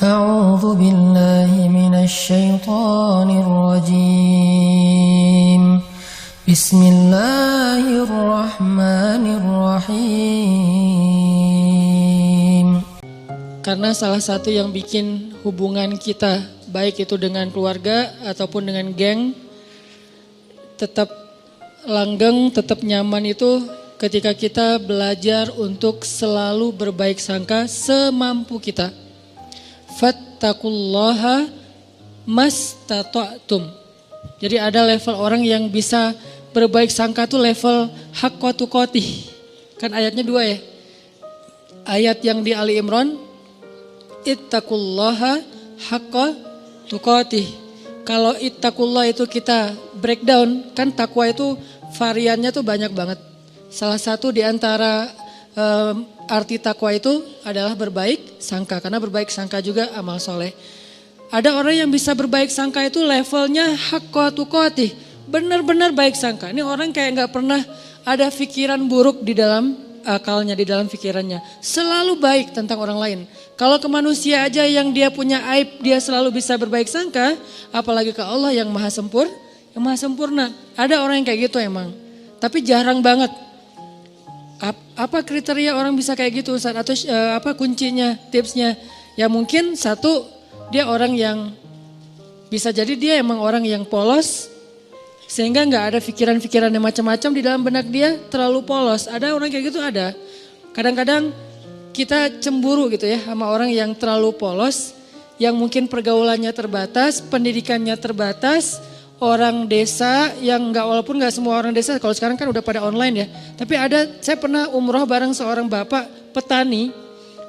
أعوذ بالله من الشيطان الرجيم بسم الله الرحمن الرحيم. Karena salah satu yang bikin hubungan kita, baik itu dengan keluarga ataupun dengan geng, tetap langgeng, tetap nyaman itu ketika kita belajar untuk selalu berbaik sangka semampu kita. Fattaqullaha mastata'tum. Jadi ada level orang yang bisa berbaik sangka tuh level haqqa tuqatih. Kan ayatnya 2 ya. Ayat yang di Ali Imran, ittaqullaha haqqa tuqatih. Kalau ittaqullah itu kita breakdown, kan takwa itu variannya tuh banyak banget. Salah satu di antara arti takwa itu adalah berbaik sangka. Karena berbaik sangka juga amal soleh. Ada orang yang bisa berbaik sangka itu levelnya haqqa tuqatih. Benar-benar baik sangka. Ini orang kayak gak pernah ada pikiran buruk di dalam akalnya, di dalam pikirannya. Selalu baik tentang orang lain. Kalau ke manusia aja yang dia punya aib, dia selalu bisa berbaik sangka. Apalagi ke Allah yang maha sempurna. Ada orang yang kayak gitu emang. Tapi jarang banget. Apa kriteria orang bisa kayak gitu Ustaz? Atau apa kuncinya, tipsnya? Ya mungkin satu, dia orang yang bisa jadi dia emang orang yang polos. Sehingga gak ada pikiran-pikiran yang macam-macam di dalam benak dia, terlalu polos. Ada orang kayak gitu, ada. Kadang-kadang kita cemburu gitu ya sama orang yang terlalu polos. Yang mungkin pergaulannya terbatas, pendidikannya terbatas. Orang desa yang walaupun gak semua orang desa, kalau sekarang kan udah pada online ya. Tapi saya pernah umroh bareng seorang bapak petani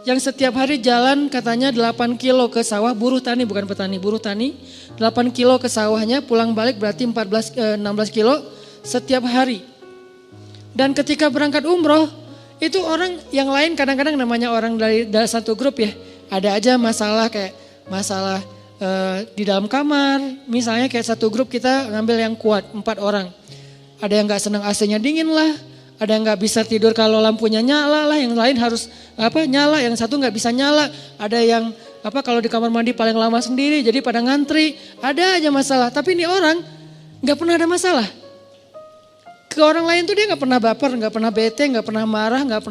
yang setiap hari jalan katanya 8 kilo ke sawah, buruh tani bukan petani, buruh tani. 8 kilo ke sawahnya, pulang balik berarti 16 kilo setiap hari. Dan ketika berangkat umroh, itu orang yang lain kadang-kadang namanya orang dari satu grup ya. Ada aja masalah kayak masalah di dalam kamar, misalnya kayak satu grup kita ngambil yang kuat 4 orang. Ada yang gak senang AC-nya dingin lah, ada yang gak bisa tidur kalau lampunya nyala lah, yang lain harus nyala, yang satu gak bisa nyala. Ada yang kalau di kamar mandi paling lama sendiri, jadi pada ngantri. Ada aja masalah, tapi ini orang gak pernah ada masalah. Ke orang lain tuh dia gak pernah baper, gak pernah bete, gak pernah marah, gak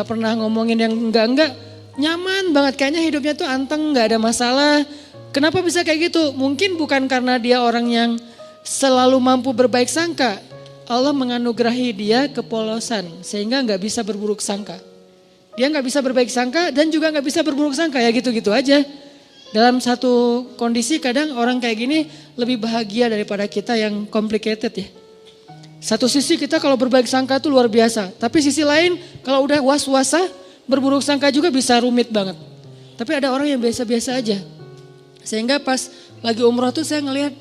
pernah ngomongin yang enggak. Nyaman banget, kayaknya hidupnya tuh anteng, gak ada masalah. Kenapa bisa kayak gitu? Mungkin bukan karena dia orang yang selalu mampu berbaik sangka. Allah menganugerahi dia kepolosan sehingga gak bisa berburuk sangka. Dia gak bisa berbaik sangka dan juga gak bisa berburuk sangka, ya gitu-gitu aja. Dalam satu kondisi kadang orang kayak gini lebih bahagia daripada kita yang complicated ya. Satu sisi kita kalau berbaik sangka itu luar biasa. Tapi sisi lain kalau udah was-wasa berburuk sangka juga bisa rumit banget. Tapi ada orang yang biasa-biasa aja. Sehingga pas lagi umroh tuh saya ngelihat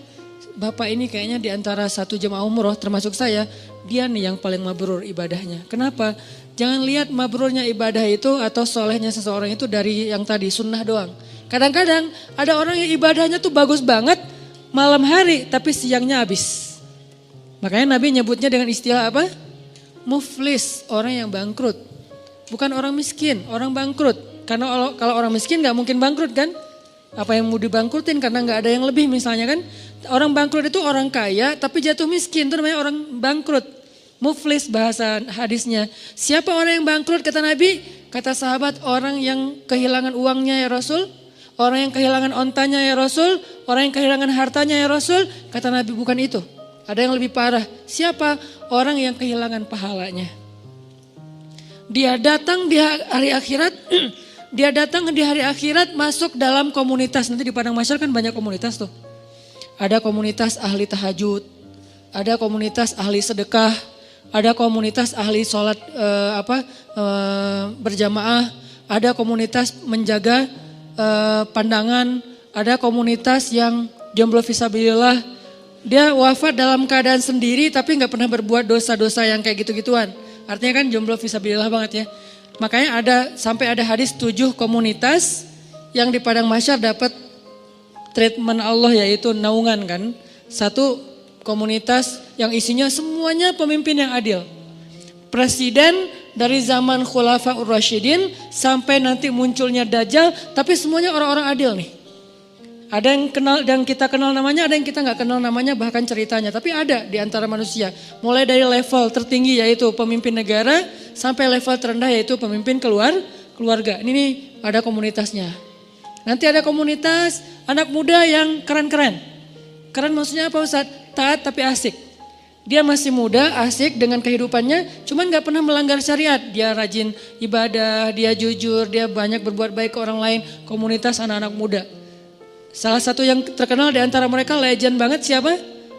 bapak ini kayaknya di antara satu jemaah umroh termasuk saya, dia nih yang paling mabrur ibadahnya. Kenapa? Jangan lihat mabrurnya ibadah itu atau solehnya seseorang itu dari yang tadi sunnah doang. Kadang-kadang ada orang yang ibadahnya tuh bagus banget malam hari tapi siangnya habis. Makanya Nabi nyebutnya dengan istilah apa? Muflis, orang yang bangkrut. Bukan orang miskin, orang bangkrut. Karena kalau orang miskin gak mungkin bangkrut kan? Apa yang mau dibangkrutin karena gak ada yang lebih misalnya kan. Orang bangkrut itu orang kaya tapi jatuh miskin, itu namanya orang bangkrut. Muflis bahasa hadisnya. Siapa orang yang bangkrut kata Nabi? Kata sahabat, orang yang kehilangan uangnya ya Rasul. Orang yang kehilangan ontanya ya Rasul. Orang yang kehilangan hartanya ya Rasul. Kata Nabi bukan itu. Ada yang lebih parah. Siapa? Orang yang kehilangan pahalanya. Dia datang di hari akhirat. Dia datang di hari akhirat masuk dalam komunitas. Nanti di Padang Mahsyar kan banyak komunitas tuh. Ada komunitas ahli tahajud. Ada komunitas ahli sedekah. Ada komunitas ahli sholat berjamaah. Ada komunitas menjaga pandangan. Ada komunitas yang jomblo fisabilillah. Dia wafat dalam keadaan sendiri tapi gak pernah berbuat dosa-dosa yang kayak gitu-gituan. Artinya kan jomblo fisabilillah banget ya. Makanya sampai ada hadis 7 komunitas yang di Padang Mahsyar dapat treatment Allah yaitu naungan kan. Satu komunitas yang isinya semuanya pemimpin yang adil. Presiden dari zaman Khulafaur Rasyidin sampai nanti munculnya Dajjal, tapi semuanya orang-orang adil nih. Ada yang kenal dan kita kenal namanya, ada yang kita nggak kenal namanya bahkan ceritanya, tapi ada di antara manusia. Mulai dari level tertinggi yaitu pemimpin negara sampai level terendah yaitu pemimpin keluarga. Ini nih ada komunitasnya. Nanti ada komunitas anak muda yang keren-keren. Keren maksudnya apa Ustaz? Taat tapi asik. Dia masih muda, asik dengan kehidupannya, cuman gak pernah melanggar syariat. Dia rajin ibadah, dia jujur, dia banyak berbuat baik ke orang lain. Komunitas anak-anak muda. Salah satu yang terkenal di antara mereka legend banget siapa?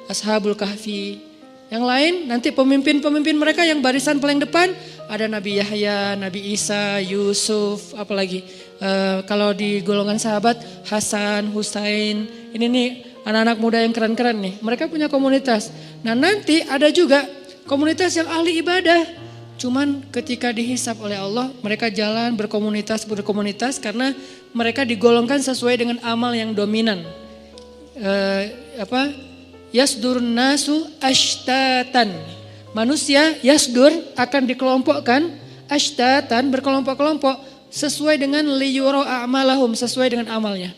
Ashabul Kahfi. Yang lain nanti pemimpin-pemimpin mereka yang barisan paling depan ada Nabi Yahya, Nabi Isa, Yusuf, apalagi kalau di golongan sahabat Hasan, Husain. Ini nih anak-anak muda yang keren-keren nih. Mereka punya komunitas. Nah nanti ada juga komunitas yang ahli ibadah. Cuman ketika dihisap oleh Allah mereka jalan berkomunitas karena mereka digolongkan sesuai dengan amal yang dominan. Yasdurun nasu ashtatan. Manusia yasdur akan dikelompokkan ashtatan berkelompok-kelompok sesuai dengan liyuro a'malahum, sesuai dengan amalnya.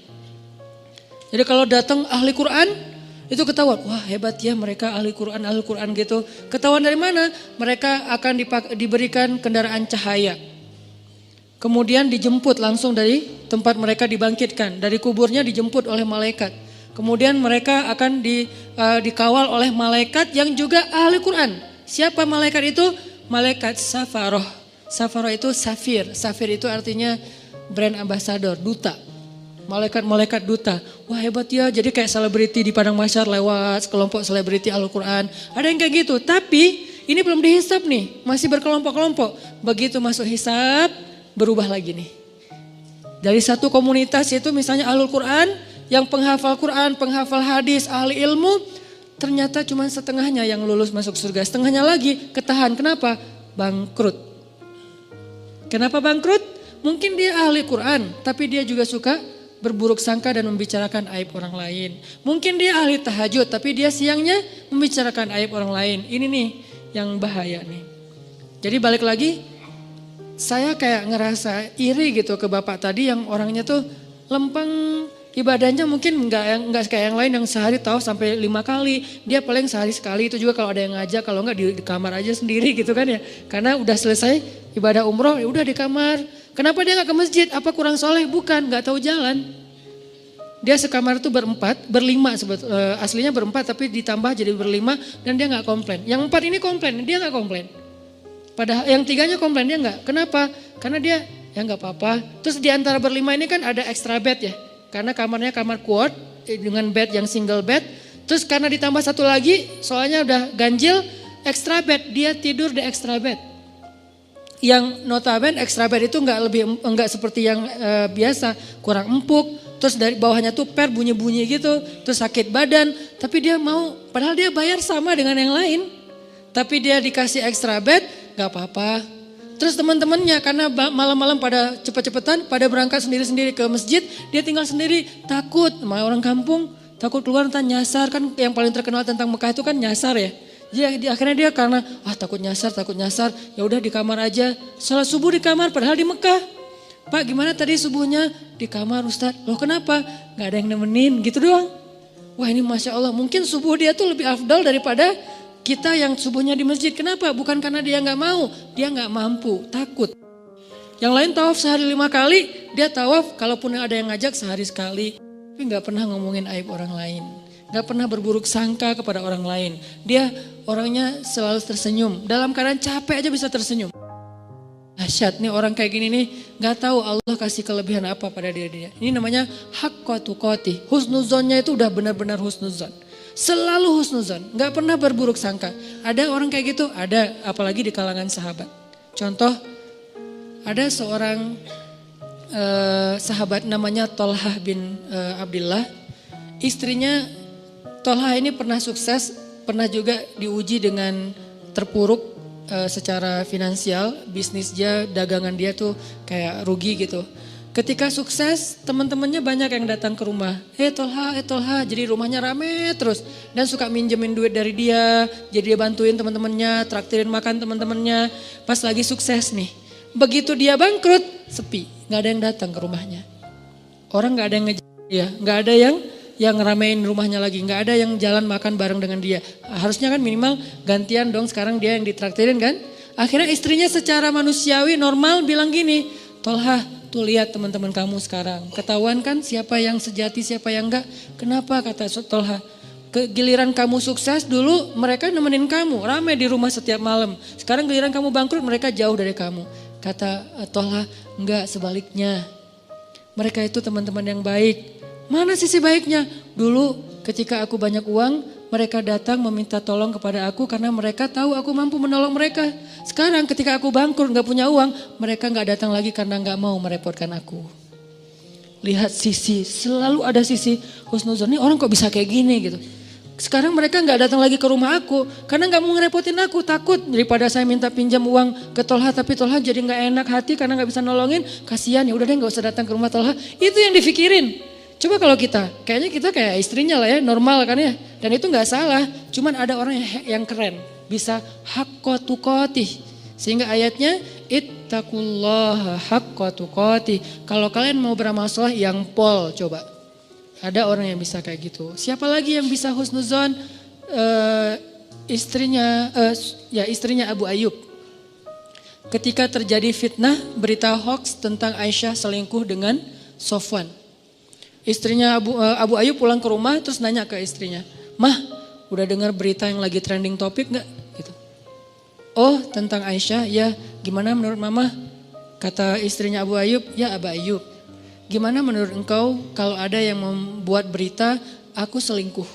Jadi kalau datang ahli Quran itu ketahuan, wah hebat ya mereka ahli Quran gitu. Ketahuan dari mana? Mereka akan diberikan kendaraan cahaya. Kemudian dijemput langsung dari tempat mereka dibangkitkan. Dari kuburnya dijemput oleh malaikat. Kemudian mereka akan dikawal oleh malaikat yang juga ahli Quran. Siapa malaikat itu? Malaikat Safaroh. Safaroh itu safir. Safir itu artinya brand ambassador, duta. Malaikat-malaikat duta. Wah hebat ya, jadi kayak selebriti di padang mahsyar lewat kelompok selebriti Al-Quran. Ada yang kayak gitu, tapi ini belum dihisap nih, masih berkelompok-kelompok. Begitu masuk hisap, berubah lagi nih. Dari satu komunitas itu misalnya Ahlul Quran, yang penghafal Quran, penghafal hadis, ahli ilmu, ternyata cuma setengahnya yang lulus masuk surga. Setengahnya lagi ketahan, kenapa? Bangkrut. Kenapa bangkrut? Mungkin dia ahli Quran, tapi dia juga suka berburuk sangka dan membicarakan aib orang lain. Mungkin dia ahli tahajud tapi dia siangnya membicarakan aib orang lain. Ini nih yang bahaya nih. Jadi balik lagi, saya kayak ngerasa iri gitu ke bapak tadi yang orangnya tuh lempeng, ibadahnya mungkin enggak kayak yang lain yang sehari tahu sampai 5 kali. Dia paling sehari sekali, itu juga kalau ada yang ngajak, kalau enggak di kamar aja sendiri gitu kan ya. Karena udah selesai ibadah umroh ya udah di kamar. Kenapa dia gak ke masjid? Apa kurang soleh? Bukan, gak tahu jalan. Dia sekamar itu berlima aslinya berempat tapi ditambah jadi berlima dan dia gak komplain. Yang 4 ini komplain, dia gak komplain. Padahal yang 3-nya komplain, dia gak. Kenapa? Karena dia ya gak apa-apa. Terus di antara berlima ini kan ada extra bed ya. Karena kamarnya kamar quad dengan bed yang single bed. Terus karena ditambah satu lagi soalnya udah ganjil, extra bed, dia tidur di extra bed. Yang notabene extra bed itu enggak seperti yang biasa, kurang empuk, terus dari bawahnya tuh bunyi-bunyi gitu, terus sakit badan, tapi dia mau, padahal dia bayar sama dengan yang lain, tapi dia dikasih extra bed, gak apa-apa. Terus teman-temannya karena malam-malam pada cepet-cepetan, pada berangkat sendiri-sendiri ke masjid, dia tinggal sendiri, takut, sama orang kampung, takut keluar entah nyasar, kan yang paling terkenal tentang Mekah itu kan nyasar ya. Jadi akhirnya dia karena takut nyasar, ya udah di kamar aja. Salat subuh di kamar padahal di Mekah. Pak gimana tadi subuhnya? Di kamar Ustaz. Loh kenapa? Gak ada yang nemenin gitu doang. Wah ini Masya Allah, mungkin subuh dia tuh lebih afdal daripada kita yang subuhnya di masjid. Kenapa? Bukan karena dia gak mau, dia gak mampu, takut. Yang lain tawaf sehari 5 kali, dia tawaf kalaupun ada yang ngajak sehari sekali. Tapi gak pernah ngomongin aib orang lain. Gak pernah berburuk sangka kepada orang lain. Dia orangnya selalu tersenyum. Dalam keadaan capek aja bisa tersenyum. Dahsyat nih orang kayak gini nih. Gak tahu Allah kasih kelebihan apa pada dia. Ini namanya haqqa tuqatih. Husnuzonnya itu udah benar-benar husnuzon. Selalu husnuzon. Gak pernah berburuk sangka. Ada orang kayak gitu? Ada. Apalagi di kalangan sahabat. Contoh. Ada seorang sahabat namanya Tolhah bin Abdillah. Istrinya Tolhah ini pernah sukses, pernah juga diuji dengan terpuruk secara finansial, bisnis dia, dagangan dia tuh kayak rugi gitu. Ketika sukses, teman-temannya banyak yang datang ke rumah. Tolha, jadi rumahnya rame terus. Dan suka minjemin duit dari dia, jadi dia bantuin teman-temannya, traktirin makan teman-temannya. Pas lagi sukses nih, begitu dia bangkrut, sepi, gak ada yang datang ke rumahnya. Orang gak ada yang ngejar dia, gak ada yang ngeramein rumahnya lagi, gak ada yang jalan makan bareng dengan dia. Harusnya kan minimal gantian dong, sekarang dia yang ditraktirin kan. Akhirnya istrinya secara manusiawi normal bilang gini, Tolha, tuh lihat teman-teman kamu sekarang. Ketahuan kan siapa yang sejati, siapa yang enggak. Kenapa kata Tolha? Giliran kamu sukses dulu mereka nemenin kamu. Ramai di rumah setiap malam. Sekarang giliran kamu bangkrut mereka jauh dari kamu. Kata Tolha, enggak, sebaliknya. Mereka itu teman-teman yang baik. Mana sisi baiknya? Dulu ketika aku banyak uang, mereka datang meminta tolong kepada aku karena mereka tahu aku mampu menolong mereka. Sekarang ketika aku bangkrut gak punya uang, mereka gak datang lagi karena gak mau merepotkan aku. Lihat sisi, selalu ada sisi husnuzon. Ini orang kok bisa kayak gini gitu. Sekarang mereka gak datang lagi ke rumah aku karena gak mau ngerepotin aku. Takut daripada saya minta pinjam uang ke Tolha tapi Tolha jadi gak enak hati karena gak bisa nolongin. Kasihan, ya udah deh gak usah datang ke rumah Tolha. Itu yang dipikirin. Coba kalau kita, kayaknya kita kayak istrinya lah ya, normal kan ya. Dan itu gak salah, cuman ada orang yang keren. Bisa haqqa tuqatih. Sehingga ayatnya, ittaqullaha haqqa tuqatih. Kalau kalian mau beramal soleh yang pol, coba. Ada orang yang bisa kayak gitu. Siapa lagi yang bisa husnuzon? Istrinya Abu Ayyub. Ketika terjadi fitnah, berita hoax tentang Aisyah selingkuh dengan Sofwan. Istrinya Abu Ayyub pulang ke rumah terus nanya ke istrinya, Mah, udah dengar berita yang lagi trending topik gak? Gitu. Oh, tentang Aisyah, ya gimana menurut mama? Kata istrinya Abu Ayyub, ya Abu Ayyub, gimana menurut engkau kalau ada yang membuat berita aku selingkuh?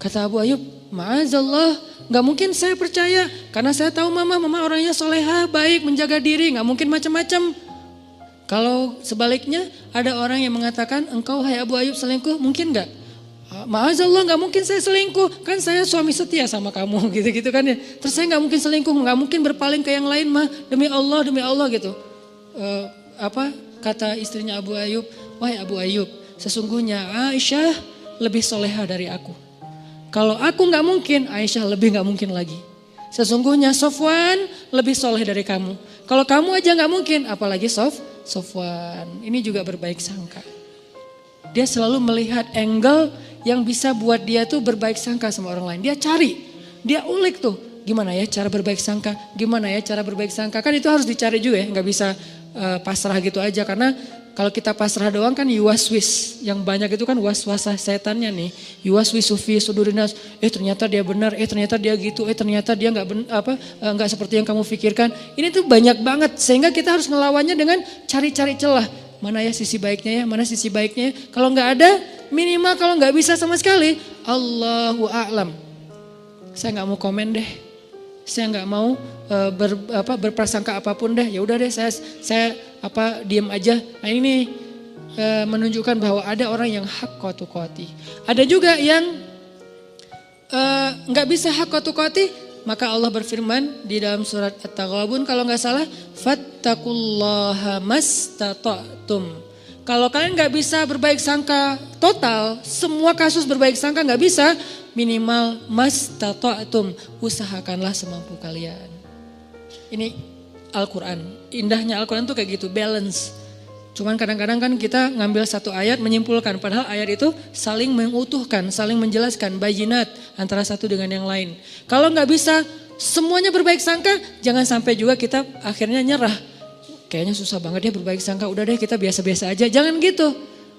Kata Abu Ayyub, ma'azallah, gak mungkin saya percaya karena saya tahu mama orangnya solehah, baik, menjaga diri, gak mungkin macam-macam. Kalau sebaliknya ada orang yang mengatakan engkau hai Abu Ayyub selingkuh, mungkin gak? Ma'azallah, gak mungkin saya selingkuh, kan saya suami setia sama kamu gitu-gitu kan ya. Terus saya gak mungkin selingkuh, gak mungkin berpaling ke yang lain mah, demi Allah gitu. Kata istrinya Abu Ayyub, wahai Abu Ayyub, sesungguhnya Aisyah lebih soleha dari aku. Kalau aku gak mungkin, Aisyah lebih gak mungkin lagi. Sesungguhnya Sofwan lebih soleh dari kamu. Kalau kamu aja gak mungkin, apalagi Sofwan. Ini juga berbaik sangka. Dia selalu melihat angle yang bisa buat dia tuh berbaik sangka sama orang lain. Dia cari, dia ulik tuh. Gimana ya cara berbaik sangka, gimana ya cara berbaik sangka. Kan itu harus dicari juga ya, gak bisa pasrah gitu aja. Karena kalau kita pasrah doang kan yuwaswis. Yang banyak itu kan was-wasah setannya nih. Yuwaswisu fi sudurinas. Ternyata dia benar, ternyata dia gitu, ternyata dia nggak seperti yang kamu pikirkan. Ini tuh banyak banget sehingga kita harus ngelawannya dengan cari-cari celah. Mana ya sisi baiknya ya, mana sisi baiknya ya. Kalau nggak ada, minimal kalau nggak bisa sama sekali, Allahu a'lam. Saya nggak mau komen deh. Saya nggak mau berprasangka apapun deh. Ya udah deh, saya diam aja. Nah ini menunjukkan bahwa ada orang yang haqqa tuqatih. Ada juga yang nggak bisa haqqa tuqatih, maka Allah berfirman di dalam surat At-Taghabun kalau nggak salah, fattaqullaha mastata'tum. Kalau kalian nggak bisa berbaik sangka total, semua kasus berbaik sangka nggak bisa, minimal mastata'tum, usahakanlah semampu kalian. Ini Al-Quran, indahnya Al-Quran tuh kayak gitu, balance. Cuman kadang-kadang kan kita ngambil satu ayat menyimpulkan, padahal ayat itu saling mengutuhkan, saling menjelaskan, bayinat antara satu dengan yang lain. Kalau nggak bisa semuanya berbaik sangka, jangan sampai juga kita akhirnya nyerah. Kayaknya susah banget ya berbaik sangka, udah deh kita biasa-biasa aja, jangan gitu.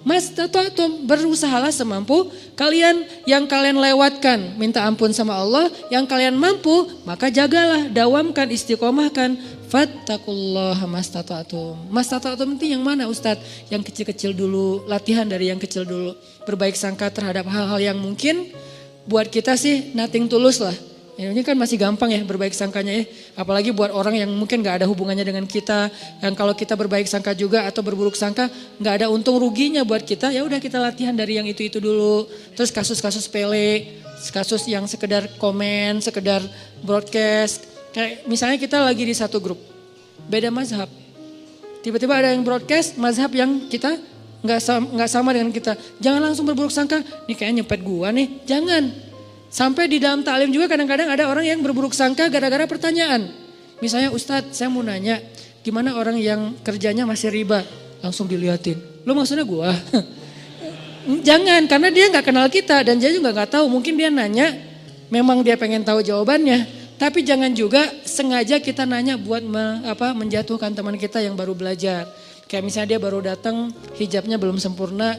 Mastata'tum, berusahalah semampu kalian, yang kalian lewatkan minta ampun sama Allah, yang kalian mampu maka jagalah, dawamkan, istiqomahkan. Fattaqullaha mastata'tum. Mastata'tum itu yang mana Ustadz? Yang kecil-kecil dulu, latihan dari yang kecil dulu. Berbaik sangka terhadap hal-hal yang mungkin buat kita sih nothing tulus lah. Ini kan masih gampang ya berbaik sangkanya ya. Apalagi buat orang yang mungkin gak ada hubungannya dengan kita. Yang kalau kita berbaik sangka juga atau berburuk sangka gak ada untung ruginya buat kita. Ya udah kita latihan dari yang itu dulu. Terus kasus-kasus sepele, kasus yang sekedar komen, sekedar broadcast. Kayak misalnya kita lagi di satu grup, beda mazhab. Tiba-tiba ada yang broadcast mazhab yang kita nggak sama dengan kita. Jangan langsung berburuk sangka, nih kayaknya nyepet gua nih. Jangan. Sampai di dalam taklim juga kadang-kadang ada orang yang berburuk sangka gara-gara pertanyaan. Misalnya, Ustadz saya mau nanya, gimana orang yang kerjanya masih riba? Langsung diliatin. Lo maksudnya gua? Jangan, karena dia nggak kenal kita dan dia juga nggak tahu. Mungkin dia nanya, memang dia pengen tahu jawabannya. Tapi jangan juga sengaja kita nanya buat menjatuhkan teman kita yang baru belajar. Kayak misalnya dia baru datang, hijabnya belum sempurna.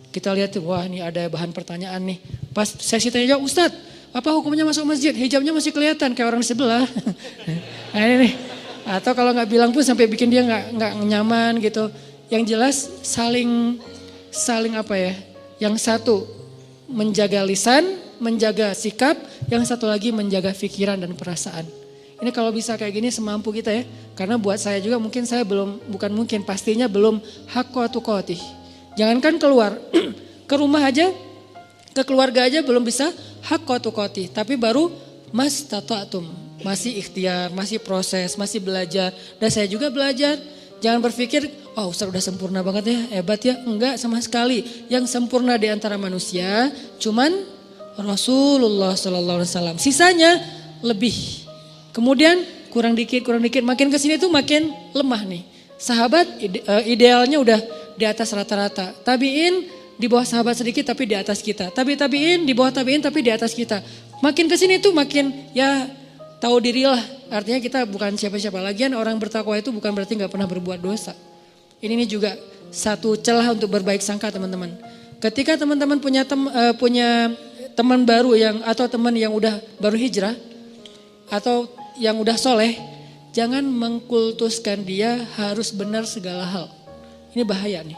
Kita lihat, wah ini ada bahan pertanyaan nih. Pas sesi tanya jawab, Ustadz apa hukumnya masuk masjid? Hijabnya masih kelihatan kayak orang di sebelah. Nah ini nih. Atau kalau nggak bilang pun sampai bikin dia nggak nyaman gitu. Yang jelas saling apa ya? Yang satu menjaga lisan, menjaga sikap, yang satu lagi menjaga pikiran dan perasaan. Ini kalau bisa kayak gini semampu kita ya. Karena buat saya juga mungkin saya pastinya belum hakqa tuqatih. Jangankan keluar, ke rumah aja, ke keluarga aja belum bisa hakqa tuqatih. Tapi baru mastata'tum, masih ikhtiar, masih proses, masih belajar. Dan saya juga belajar. Jangan berpikir, oh Ustaz udah sempurna banget ya, hebat ya. Enggak sama sekali. Yang sempurna di antara manusia cuman Rasulullah SAW. Sisanya lebih. Kemudian kurang dikit, makin kesini tuh makin lemah nih. Sahabat idealnya udah di atas rata-rata. Tabiin di bawah sahabat sedikit tapi di atas kita. Tabiin di bawah tabiin tapi di atas kita. Makin kesini tuh makin ya tahu dirilah. Artinya kita bukan siapa-siapa. Lagian orang bertakwa itu bukan berarti gak pernah berbuat dosa. Ini juga satu celah untuk berbaik sangka teman-teman. Ketika teman-teman punya teman baru atau teman yang udah baru hijrah atau yang udah soleh, jangan mengkultuskan dia harus benar segala hal. Ini bahaya nih.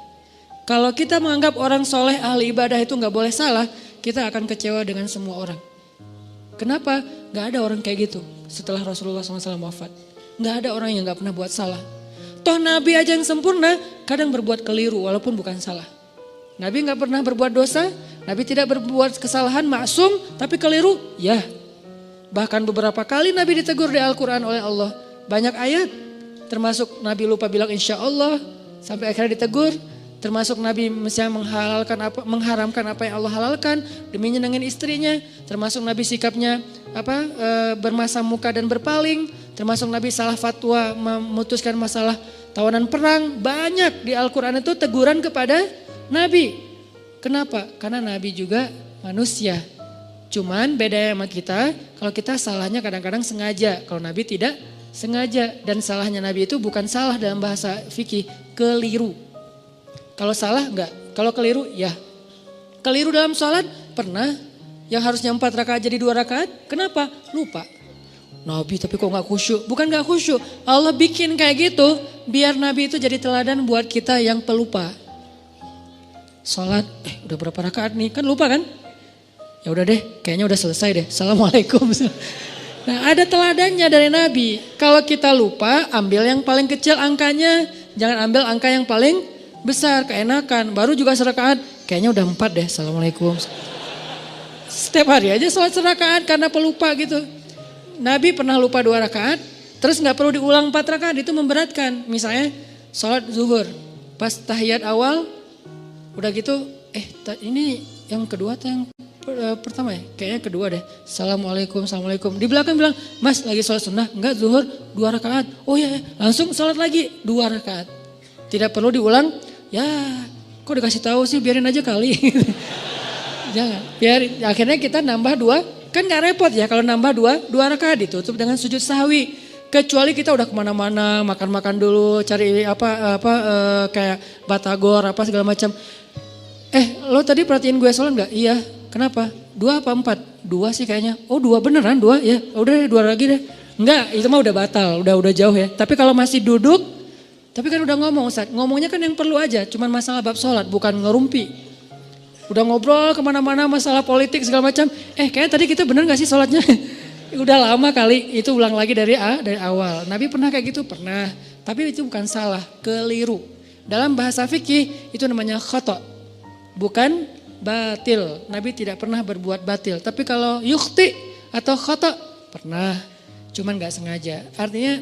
Kalau kita menganggap orang soleh ahli ibadah itu gak boleh salah, kita akan kecewa dengan semua orang. Kenapa? Gak ada orang kayak gitu setelah Rasulullah SAW wafat. Gak ada orang yang gak pernah buat salah. Toh Nabi aja yang sempurna kadang berbuat keliru walaupun bukan salah. Nabi gak pernah berbuat dosa, Nabi tidak berbuat kesalahan, maksum, tapi keliru, ya. Bahkan beberapa kali Nabi ditegur di Al-Quran oleh Allah. Banyak ayat, termasuk Nabi lupa bilang insya Allah, sampai akhirnya ditegur. Termasuk Nabi misalnya mengharamkan apa yang Allah halalkan demi nyenengin istrinya. Termasuk Nabi sikapnya bermasa muka dan berpaling. Termasuk Nabi salah fatwa memutuskan masalah tawanan perang. Banyak di Al-Quran itu teguran kepada Nabi. Kenapa? Karena Nabi juga manusia. Cuman beda sama kita, kalau kita salahnya kadang-kadang sengaja. Kalau Nabi tidak sengaja. Dan salahnya Nabi itu bukan salah dalam bahasa fikih, keliru. Kalau salah enggak, kalau keliru ya. Keliru dalam sholat pernah, yang harusnya 4 rakaat jadi 2 rakaat, kenapa? Lupa. Nabi tapi kok gak khusyuk? Bukan gak khusyuk, Allah bikin kayak gitu biar Nabi itu jadi teladan buat kita yang pelupa. Sholat, udah berapa rakaat nih? Kan lupa kan? Ya udah deh, kayaknya udah selesai deh. Assalamualaikum. Nah ada teladannya dari Nabi. Kalau kita lupa, ambil yang paling kecil angkanya. Jangan ambil angka yang paling besar, keenakan. Baru juga serakaat, kayaknya udah 4 deh. Assalamualaikum. Setiap hari aja sholat serakaat karena pelupa gitu. Nabi pernah lupa 2 rakaat, terus gak perlu diulang 4 rakaat, itu memberatkan. Misalnya sholat zuhur, pas tahiyat awal, udah gitu, ini yang kedua atau yang pertama ya? Kayaknya kedua deh. Assalamualaikum, assalamualaikum. Di belakang bilang, Mas lagi sholat sunnah? Enggak, zuhur 2 rakaat. Oh ya, langsung sholat lagi 2 rakaat. Tidak perlu diulang, ya kok dikasih tahu sih, biarin aja kali. Jangan, biarin. Akhirnya kita nambah 2, kan gak repot ya kalau nambah 2 rakaat ditutup dengan sujud sahwi. Kecuali kita udah kemana-mana, makan-makan dulu, cari kayak batagor, apa segala macam. Lo tadi perhatiin gue sholat gak? Iya. Kenapa? 2 apa 4? 2 sih kayaknya. Oh 2 beneran 2 ya. Udah 2 lagi deh. Enggak, itu mah udah batal, udah jauh ya. Tapi kalau masih duduk, tapi kan udah ngomong Ustaz. Ngomongnya kan yang perlu aja, cuman masalah bab sholat, bukan ngerumpi. Udah ngobrol kemana-mana masalah politik segala macam. Kayaknya tadi kita bener gak sih sholatnya? Udah lama kali, itu ulang lagi dari awal. Nabi pernah kayak gitu? Pernah. Tapi itu bukan salah, keliru. Dalam bahasa fikih itu namanya khata'. Bukan batil. Nabi tidak pernah berbuat batil. Tapi kalau yukhti atau khata' pernah. Cuman gak sengaja. Artinya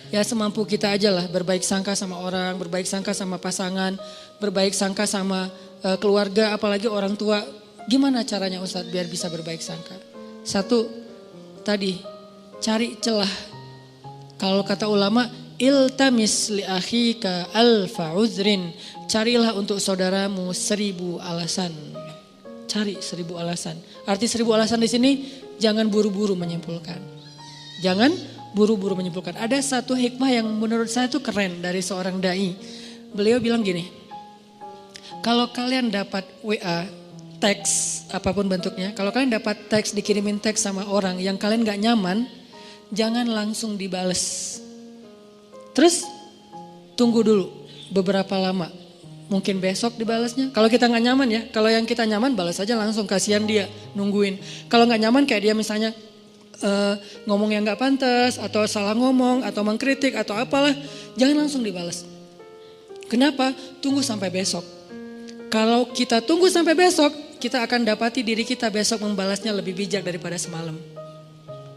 Ya semampu kita aja lah, berbaik sangka sama orang, berbaik sangka sama pasangan, berbaik sangka sama keluarga, apalagi orang tua. Gimana caranya Ustadz biar bisa berbaik sangka? Satu, tadi cari celah. Kalau kata ulama, iltamis li akhika alfa uzrin. Carilah untuk saudaramu 1000 alasan. Cari 1000 alasan. Arti 1000 alasan di sini, jangan buru-buru menyimpulkan. Jangan buru-buru menyimpulkan. Ada satu hikmah yang menurut saya itu keren dari seorang dai. Beliau bilang gini, kalau kalian dapat WA, teks apapun bentuknya, kalau kalian dapat teks, dikirimin teks sama orang yang kalian gak nyaman, jangan langsung dibales. Terus tunggu dulu beberapa lama. Mungkin besok dibalasnya. Kalau kita gak nyaman ya, kalau yang kita nyaman balas aja langsung, kasihan dia nungguin. Kalau gak nyaman kayak dia misalnya ngomong yang gak pantas, atau salah ngomong, atau mengkritik, atau apalah, jangan langsung dibalas. Kenapa? Tunggu sampai besok. Kalau kita tunggu sampai besok, kita akan dapati diri kita besok membalasnya lebih bijak daripada semalam.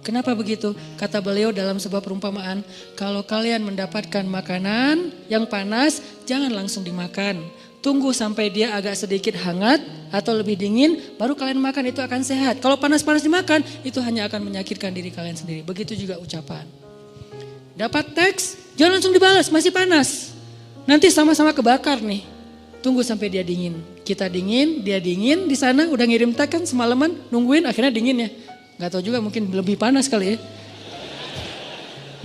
Kenapa begitu? Kata beliau dalam sebuah perumpamaan, kalau kalian mendapatkan makanan yang panas, jangan langsung dimakan. Tunggu sampai dia agak sedikit hangat atau lebih dingin, baru kalian makan, itu akan sehat. Kalau panas-panas dimakan, itu hanya akan menyakitkan diri kalian sendiri. Begitu juga ucapan. Dapat teks, jangan langsung dibalas, masih panas. Nanti sama-sama kebakar nih. Tunggu sampai dia dingin. Kita dingin, dia dingin, di sana udah ngirim teks kan semalaman, nungguin akhirnya dingin ya. Gak tahu juga, mungkin lebih panas kali ya.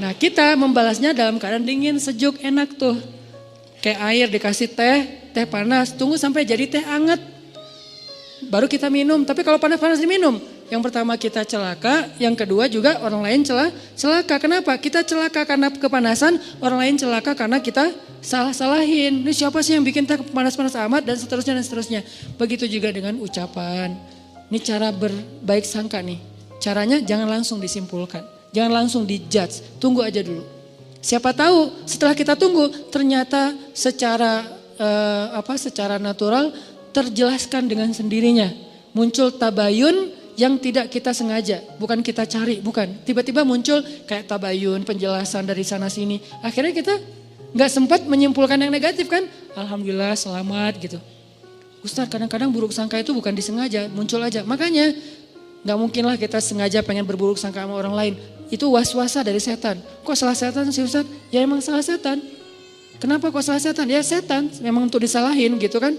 Nah kita membalasnya dalam keadaan dingin, sejuk, enak tuh. Kayak air dikasih teh panas, tunggu sampai jadi teh hangat. Baru kita minum, tapi kalau panas-panas diminum. Yang pertama kita celaka, yang kedua juga orang lain celaka. Kenapa? Kita celaka karena kepanasan, orang lain celaka karena kita salah-salahin. Ini siapa sih yang bikin teh panas-panas amat dan seterusnya dan seterusnya. Begitu juga dengan ucapan. Ini cara berbaik sangka nih. Caranya jangan langsung disimpulkan, jangan langsung dijudge, tunggu aja dulu. Siapa tahu setelah kita tunggu ternyata secara natural terjelaskan dengan sendirinya. Muncul tabayun yang tidak kita sengaja, bukan kita cari, bukan. Tiba-tiba muncul kayak tabayun, penjelasan dari sana sini. Akhirnya kita gak sempat menyimpulkan yang negatif kan. Alhamdulillah selamat gitu. Ustadz kadang-kadang buruk sangka itu bukan disengaja, muncul aja. Makanya gak mungkin lah kita sengaja pengen berburuk sangka sama orang lain. Itu was-wasa dari setan. Kok salah setan sih Ustadz? Ya emang salah setan. Kenapa kok salah setan? Ya setan, memang untuk disalahin gitu kan.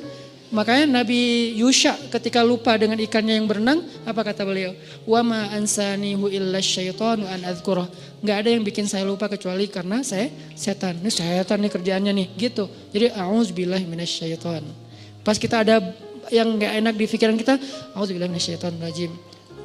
Makanya Nabi Yusha ketika lupa dengan ikannya yang berenang, apa kata beliau? Wa ma ansanihu illa syaitanu an adzkurah. Gak ada yang bikin saya lupa kecuali karena saya setan. Ini setan nih kerjaannya nih gitu. Jadi a'udzubillahi minasyaiton. Pas kita ada yang gak enak di pikiran kita, a'udzubillahi minasyaitonir rajim.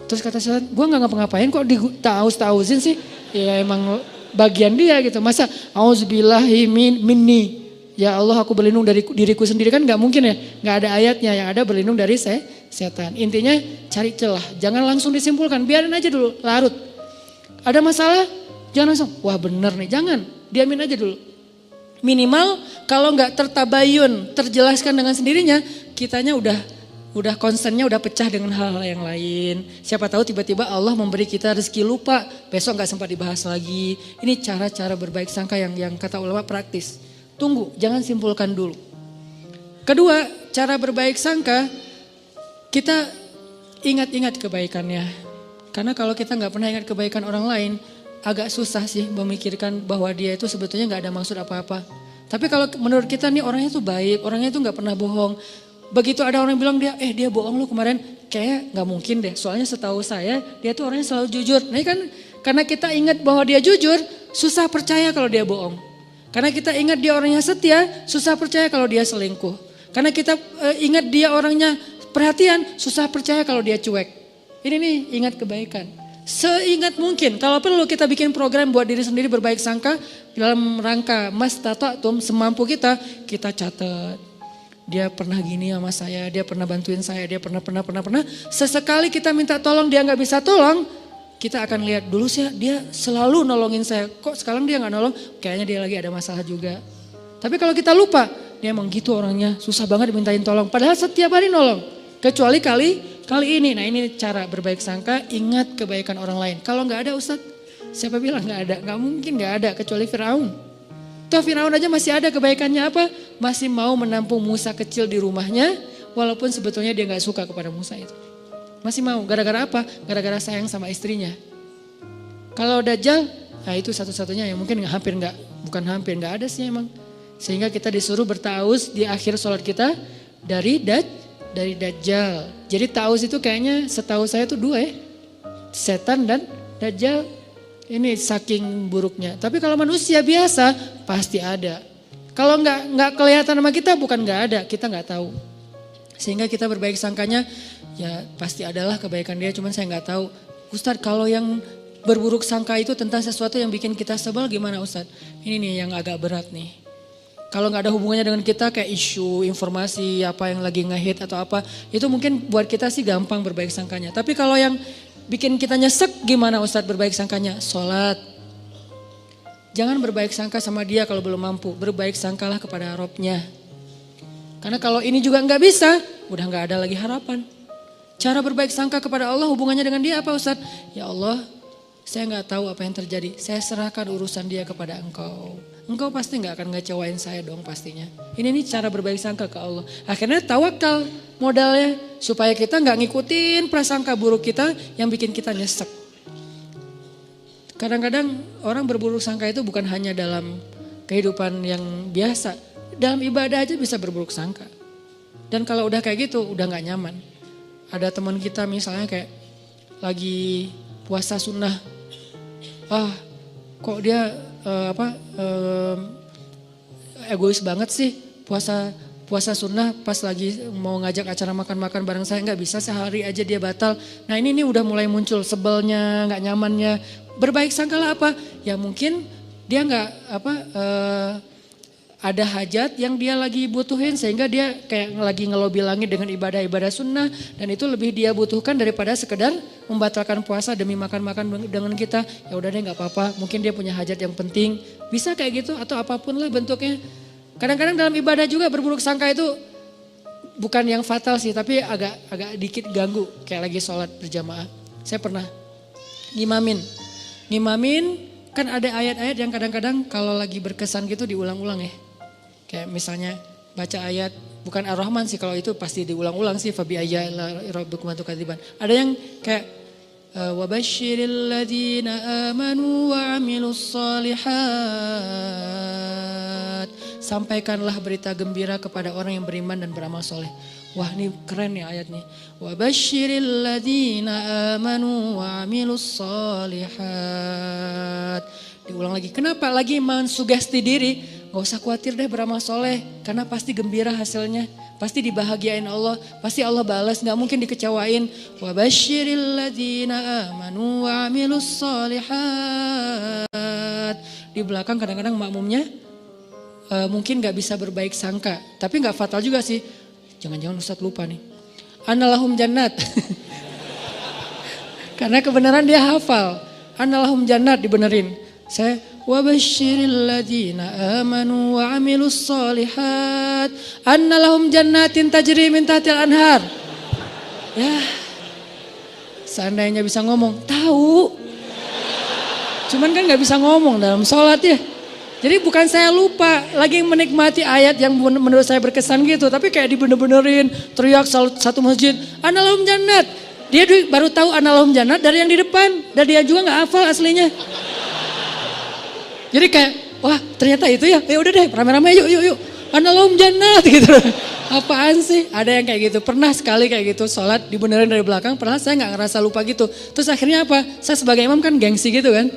Terus kata setan, gue gak ngapa-ngapain kok ta'awuzin sih. Ya emang bagian dia gitu. Masa a'udzubillahi minni. Ya Allah aku berlindung dari diriku sendiri kan gak mungkin ya. Gak ada ayatnya, yang ada berlindung dari setan. Intinya cari celah, jangan langsung disimpulkan. Biarin aja dulu, larut. Ada masalah, jangan langsung, wah bener nih. Jangan, diamin aja dulu. Minimal kalau gak tertabayun, terjelaskan dengan sendirinya, kitanya udah concernnya udah pecah dengan hal-hal yang lain. Siapa tahu tiba-tiba Allah memberi kita rezeki lupa, besok gak sempat dibahas lagi. Ini cara-cara berbaik sangka yang kata ulama praktis. Tunggu, jangan simpulkan dulu. Kedua, cara berbaik sangka, kita ingat-ingat kebaikannya. Karena kalau kita gak pernah ingat kebaikan orang lain, agak susah sih memikirkan bahwa dia itu sebetulnya gak ada maksud apa-apa. Tapi kalau menurut kita nih orangnya tuh baik, orangnya tuh gak pernah bohong. Begitu ada orang bilang dia bohong lu kemarin, kayak gak mungkin deh. Soalnya setahu saya dia tuh orangnya selalu jujur. Nah kan karena kita ingat bahwa dia jujur, susah percaya kalau dia bohong. Karena kita ingat dia orangnya setia, susah percaya kalau dia selingkuh. Karena kita ingat dia orangnya perhatian, susah percaya kalau dia cuek. Ini nih ingat kebaikan. Seingat mungkin, kalau perlu kita bikin program buat diri sendiri berbaik sangka dalam rangka mastata'tum, semampu kita catat. Dia pernah gini sama saya, dia pernah bantuin saya, dia pernah. Sesekali kita minta tolong dia gak bisa tolong, kita akan lihat dulu sih dia selalu nolongin saya. Kok sekarang dia gak nolong? Kayaknya dia lagi ada masalah juga. Tapi kalau kita lupa, dia emang gitu orangnya. Susah banget dimintain tolong. Padahal setiap hari nolong. Kecuali kali ini. Nah ini cara berbaik sangka, ingat kebaikan orang lain. Kalau gak ada Ustadz, Siapa bilang nggak ada? Nggak mungkin nggak ada kecuali Firaun. Toh Firaun aja masih ada kebaikannya apa? Masih mau menampung Musa kecil di rumahnya, walaupun sebetulnya dia nggak suka kepada Musa itu. Masih mau, gara-gara apa? Gara-gara sayang sama istrinya. Kalau Dajjal, nah itu satu-satunya yang mungkin bukan hampir nggak ada sih emang. Sehingga kita disuruh bertaus di akhir sholat kita dari Dajjal. Jadi taus itu kayaknya setahu saya tuh dua ya. Setan dan Dajjal. Ini saking buruknya. Tapi kalau manusia biasa pasti ada. Kalau nggak kelihatan sama kita bukan nggak ada, kita nggak tahu. Sehingga kita berbaik sangkanya ya pasti adalah kebaikan dia. Cuman saya nggak tahu. Ustadz kalau yang berburuk sangka itu tentang sesuatu yang bikin kita sebel gimana Ustadz? Ini nih yang agak berat nih. Kalau nggak ada hubungannya dengan kita kayak isu, informasi apa yang lagi ngehit atau apa. Itu mungkin buat kita sih gampang berbaik sangkanya. Tapi kalau yang bikin kita nyesek gimana Ustadz berbaik sangkanya? Sholat. Jangan berbaik sangka sama dia kalau belum mampu. Berbaik sangkalah kepada Robnya. Karena kalau ini juga nggak bisa, udah nggak ada lagi harapan. Cara berbaik sangka kepada Allah hubungannya dengan dia apa Ustadz? Ya Allah, saya nggak tahu apa yang terjadi. Saya serahkan urusan dia kepada Engkau. Engkau pasti nggak akan ngecewain saya dong pastinya. Ini nih cara berbaik sangka ke Allah. Akhirnya tawakal modalnya supaya kita nggak ngikutin prasangka buruk kita yang bikin kita nyesek. Kadang-kadang orang berburuk sangka itu bukan hanya dalam kehidupan yang biasa. Dalam ibadah aja bisa berburuk sangka. Dan kalau udah kayak gitu udah nggak nyaman. Ada teman kita misalnya kayak lagi puasa sunnah. Kok dia egois banget sih puasa sunnah pas lagi mau ngajak acara makan-makan bareng saya nggak bisa sehari aja dia batal. Nah ini udah mulai muncul sebelnya, nggak nyamannya. Berbaik sangkalah apa? Ya mungkin dia nggak ada hajat yang dia lagi butuhin sehingga dia kayak lagi ngelobi langit dengan ibadah-ibadah sunnah dan itu lebih dia butuhkan daripada sekedar membatalkan puasa demi makan-makan dengan kita. Ya udah deh nggak apa-apa, mungkin dia punya hajat yang penting. Bisa kayak gitu atau apapun lah bentuknya. Kadang-kadang dalam ibadah juga berburuk sangka itu bukan yang fatal sih tapi agak dikit ganggu kayak lagi sholat berjamaah. Saya pernah ngimamin kan ada ayat-ayat yang kadang-kadang kalau lagi berkesan gitu diulang-ulang ya. Kayak misalnya baca ayat, bukan Ar-Rahman sih kalau itu pasti diulang-ulang sih. Fabi ayya rabbikum tukadziban. Ada yang kayak wabasyiril ladzina amanu wa amilus solihat. Sampaikanlah berita gembira kepada orang yang beriman dan beramal soleh. Wah ini keren ya ayatnya. Wabasyiril ladzina amanu wa amilus solihat. Diulang lagi. Kenapa? Lagi mensugesti diri. Gak usah khawatir deh beramal soleh. Karena pasti gembira hasilnya. Pasti dibahagiain Allah. Pasti Allah balas. Gak mungkin dikecewain. Wa basyiril ladzina amanu wa amilus solihat. Di belakang kadang-kadang makmumnya mungkin gak bisa berbaik sangka. Tapi gak fatal juga sih. Jangan-jangan Ustadz lupa nih. Analahum jannat. Karena kebenaran dia hafal. Analahum jannat dibenerin. Saya wabasyiril ladzina amanu wa amilus solihat annalahum jannatin tajri min tahtil anhar. Ya. Seandainya bisa ngomong, tahu. Cuman kan enggak bisa ngomong dalam sholat ya. Jadi bukan saya lupa, lagi menikmati ayat yang menurut saya berkesan gitu, tapi kayak dibener-benerin, teriak satu masjid, analahum jannat. Dia baru tahu analahum jannat dari yang di depan, dan dia juga enggak hafal aslinya. Jadi kayak, wah ternyata itu ya udah deh rame-rame yuk. Analahum jannat gitu. Apaan sih? Ada yang kayak gitu. Pernah sekali kayak gitu sholat dibenerin dari belakang. Pernah saya gak ngerasa lupa gitu. Terus akhirnya apa? Saya sebagai imam kan gengsi gitu kan.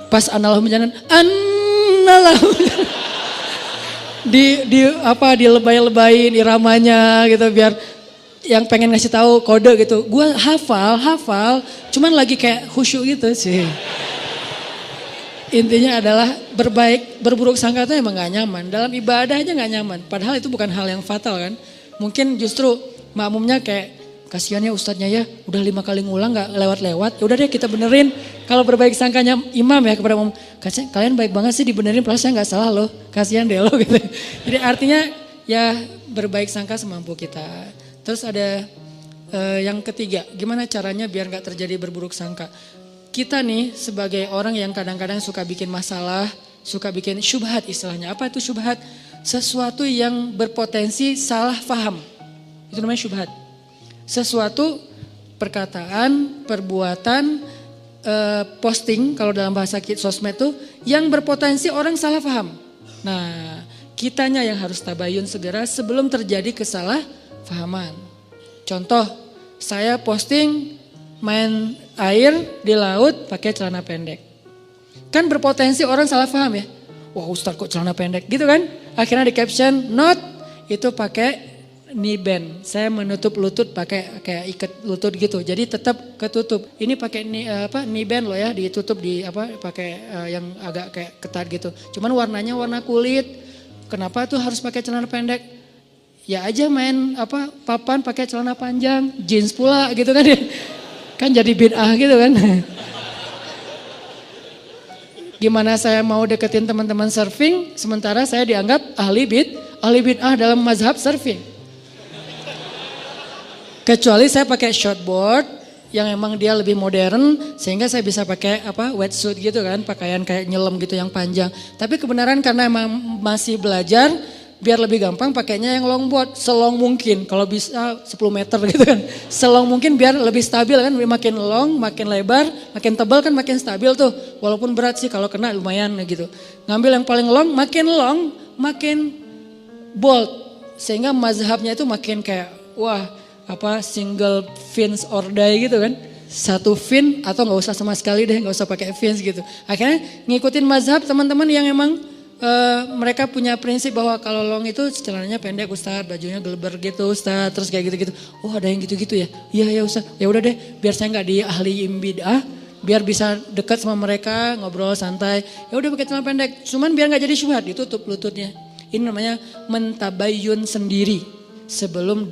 Pas analahum jannat. Analahum jannat. Dilebay-lebayin iramanya gitu biar yang pengen ngasih tahu kode gitu. Gue hafal. Cuman lagi kayak khusyuk gitu sih. Intinya adalah berburuk sangka itu emang gak nyaman. Dalam ibadah aja gak nyaman. Padahal itu bukan hal yang fatal kan. Mungkin justru makmumnya kayak kasihan ya ustadznya ya. Udah 5 kali ngulang gak lewat-lewat. Udah deh kita benerin. Kalau berbaik sangkanya imam ya kepada umum. Kalian baik banget sih dibenerin. Padahal saya gak salah loh. Kasihan deh lo gitu. Jadi artinya ya berbaik sangka semampu kita. Terus ada yang ketiga. Gimana caranya biar gak terjadi berburuk sangka. kita nih sebagai orang yang kadang-kadang suka bikin masalah, suka bikin syubhat istilahnya. Apa itu syubhat? Sesuatu yang berpotensi salah faham. Itu namanya syubhat. Sesuatu perkataan, perbuatan, posting kalau dalam bahasa sosmed itu yang berpotensi orang salah faham. Nah, kitanya yang harus tabayun segera sebelum terjadi kesalahpahaman. Contoh, saya posting main air di laut pakai celana pendek. Kan berpotensi orang salah paham ya. Wah, Ustaz kok celana pendek gitu kan. Akhirnya di caption, not itu pakai knee band. Saya menutup lutut pakai kayak ikat lutut gitu. Jadi tetap ketutup. Ini pakai knee band loh ya, ditutup di pakai yang agak kayak ketat gitu. Cuman warnanya warna kulit. Kenapa tuh harus pakai celana pendek? Ya aja main papan pakai celana panjang, jeans pula gitu kan ya. Kan jadi bid'ah gitu kan. Gimana saya mau deketin teman-teman surfing sementara saya dianggap ahli bid'ah dalam mazhab surfing. Kecuali saya pakai shortboard yang emang dia lebih modern sehingga saya bisa pakai wetsuit gitu kan, pakaian kayak nyelam gitu yang panjang. Tapi kebenaran karena emang masih belajar, biar lebih gampang pakainya yang longboard, selong mungkin. Kalau bisa 10 meter gitu kan. Selong mungkin biar lebih stabil kan, makin long, makin lebar, makin tebal kan makin stabil tuh. Walaupun berat sih kalau kena lumayan gitu. Ngambil yang paling long, makin bold. Sehingga mazhabnya itu makin kayak single fins or die gitu kan. Satu fin atau gak usah sama sekali deh, gak usah pakai fins gitu. Akhirnya ngikutin mazhab teman-teman yang emang mereka punya prinsip bahwa kalau long itu celananya pendek Ustaz, bajunya geleber gitu Ustaz, terus kayak gitu-gitu. Oh ada yang gitu-gitu ya? Iya ya Ustaz, ya udah deh biar saya gak diahliin bid'ah, biar bisa dekat sama mereka, ngobrol santai. Ya udah pakai celana pendek, cuman biar gak jadi syubhat, ditutup lututnya. Ini namanya mentabayyun sendiri sebelum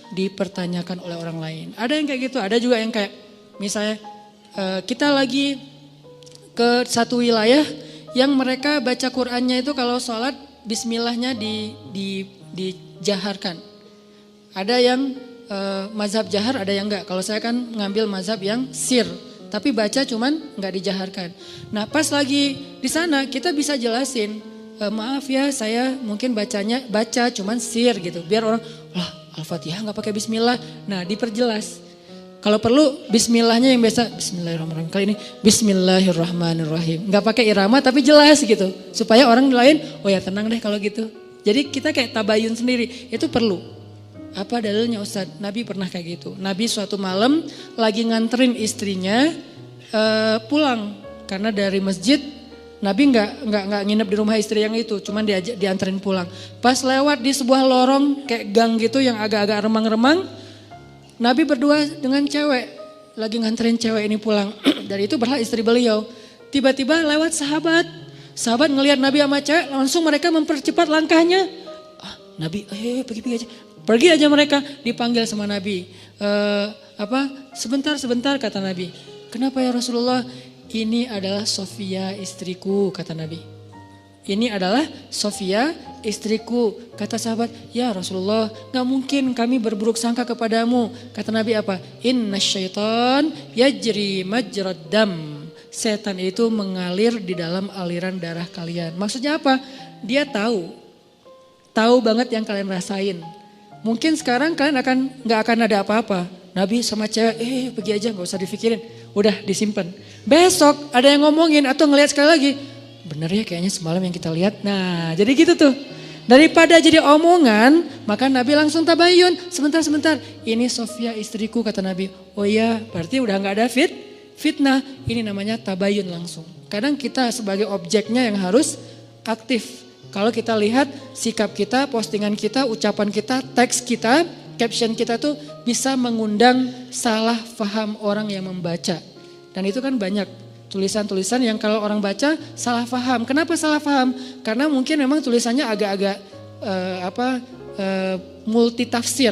dipertanyakan oleh orang lain. Ada yang kayak gitu, ada juga yang kayak misalnya kita lagi ke satu wilayah yang mereka baca Qur'annya itu kalau sholat bismillahnya dijaharkan. Ada yang mazhab jahar, ada yang enggak. Kalau saya kan ngambil mazhab yang sir, tapi baca cuman enggak dijaharkan. Nah pas lagi di sana kita bisa jelasin, maaf ya saya mungkin baca cuman sir gitu. Biar orang, lah Al-Fatihah enggak pakai bismillah. Nah diperjelas. Kalau perlu bismillahnya yang biasa, bismillahirrahmanirrahim. Kali ini bismillahirrahmanirrahim. Enggak pakai irama tapi jelas gitu. Supaya orang lain, oh ya tenang deh kalau gitu. Jadi kita kayak tabayun sendiri, itu perlu. Apa dalilnya Ustaz? Nabi pernah kayak gitu. Nabi suatu malam lagi nganterin istrinya pulang. Karena dari masjid, Nabi enggak nginep di rumah istri yang itu. Cuman dianterin pulang. Pas lewat di sebuah lorong kayak gang gitu yang agak-agak remang-remang. Nabi berdua dengan cewek, lagi nganterin cewek ini pulang. Dari itu berlah istri beliau. Tiba-tiba lewat sahabat ngelihat Nabi sama cewek, langsung mereka mempercepat langkahnya. Nabi, pergi aja. Pergi aja mereka, dipanggil sama Nabi. Sebentar kata Nabi. Kenapa ya Rasulullah? Ini adalah Sofia istriku kata Nabi. Ini adalah Sofia istriku. Kata sahabat, ya Rasulullah gak mungkin kami berburuk sangka kepadamu. Kata Nabi apa? Inna syaitan yajri majrad dam. Setan itu mengalir di dalam aliran darah kalian. Maksudnya apa? Dia tahu banget yang kalian rasain. Mungkin sekarang kalian gak akan ada apa-apa. Nabi sama cewek, pergi aja gak usah dipikirin. Udah disimpan. Besok ada yang ngomongin atau ngelihat sekali lagi. Bener ya kayaknya semalam yang kita lihat. Nah jadi gitu tuh. Daripada jadi omongan, maka Nabi langsung tabayun. Sebentar. Ini Sofia istriku kata Nabi. Oh iya berarti udah gak ada fitnah. Ini namanya tabayun langsung. Kadang kita sebagai objeknya yang harus aktif. Kalau kita lihat sikap kita, postingan kita, ucapan kita, teks kita, caption kita tuh bisa mengundang salah faham orang yang membaca. Dan itu kan banyak. Tulisan-tulisan yang kalau orang baca salah paham. Kenapa salah paham? Karena mungkin memang tulisannya agak-agak multi tafsir.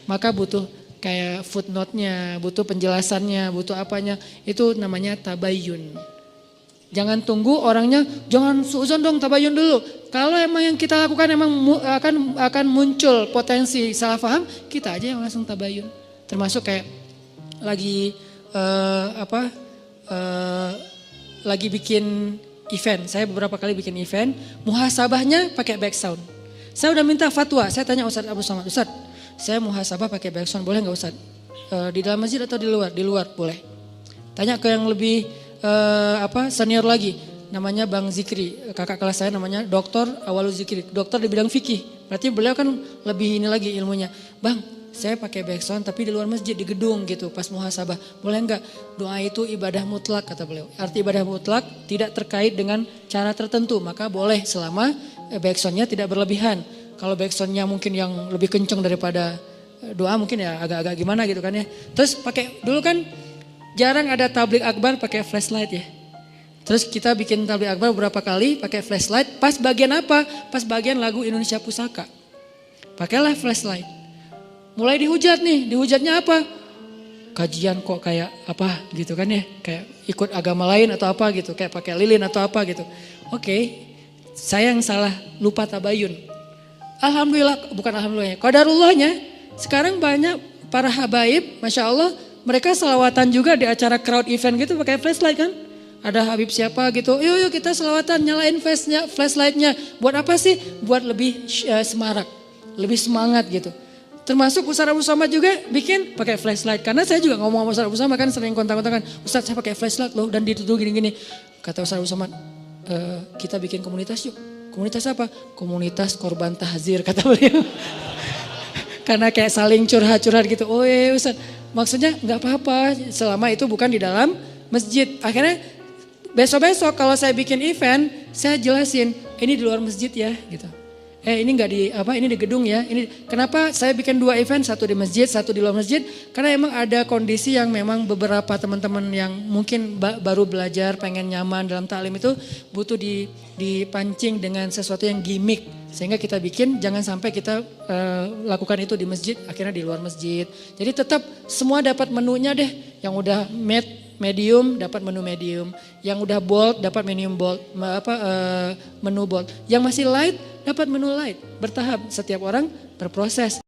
Maka butuh kayak footnote-nya, butuh penjelasannya, butuh apanya. Itu namanya tabayun. Jangan tunggu orangnya, jangan suuzon dong tabayun dulu. Kalau emang yang kita lakukan emang akan muncul potensi salah paham, kita aja yang langsung tabayun. Termasuk kayak lagi eh, lagi bikin event. Saya beberapa kali bikin event, muhasabahnya pakai back sound. Saya udah minta fatwa, saya tanya Ustadz Abu Somad, Ustadz, saya muhasabah pakai back sound, boleh nggak Ustadz? Di dalam masjid atau di luar? Di luar, boleh. Tanya ke yang lebih senior lagi, namanya Bang Zikri, kakak kelas saya namanya Dr. Awalu Zikri, dokter di bidang fikih. Berarti beliau kan lebih ini lagi ilmunya. Bang, saya pakai backsound tapi di luar masjid, di gedung gitu pas muhasabah. Boleh enggak? Doa itu ibadah mutlak kata beliau. Arti ibadah mutlak tidak terkait dengan cara tertentu. Maka boleh selama backsoundnya tidak berlebihan. Kalau backsoundnya mungkin yang lebih kenceng daripada doa mungkin ya agak-agak gimana gitu kan ya. Terus pakai, dulu kan jarang ada tablik akbar pakai flashlight ya. Terus kita bikin tablik akbar beberapa kali pakai flashlight. Pas bagian apa? Pas bagian lagu Indonesia Pusaka. Pakailah flashlight. Mulai dihujat nih, dihujatnya apa? Kajian kok kayak apa gitu kan ya, kayak ikut agama lain atau apa gitu, kayak pakai lilin atau apa gitu. Oke, saya yang salah, lupa tabayun. Alhamdulillah, bukan alhamdulillahnya, qadarullahnya sekarang banyak para habaib, Masya Allah, mereka selawatan juga di acara crowd event gitu pakai flashlight kan. Ada Habib siapa gitu, yuk kita selawatan nyalain flashlightnya. Buat apa sih? Buat lebih semarak, lebih semangat gitu. Termasuk Ustadz Abu Somad juga bikin pakai flashlight. Karena saya juga ngomong sama Ustadz Abu Somad kan sering kontak-kontakan. Ustadz saya pakai flashlight loh dan dituduh gini-gini. Kata Ustadz Abu Somad, kita bikin komunitas yuk. Komunitas apa? Komunitas korban tahzir kata beliau. Karena kayak saling curhat-curhat gitu. Oh iya Ustadz, maksudnya gak apa-apa selama itu bukan di dalam masjid. Akhirnya besok-besok kalau saya bikin event, saya jelasin ini di luar masjid ya gitu. Ini enggak di ini di gedung ya. Ini kenapa saya bikin 2 event, satu di masjid, satu di luar masjid? Karena emang ada kondisi yang memang beberapa teman-teman yang mungkin baru belajar, pengen nyaman dalam taklim itu butuh dipancing dengan sesuatu yang gimmick. Sehingga kita bikin jangan sampai kita lakukan itu di masjid, akhirnya di luar masjid. Jadi tetap semua dapat menunya deh. Yang udah medium dapat menu medium, yang udah bold dapat menu bold, menu bold. Yang masih light dapat menu light, bertahap, setiap orang berproses.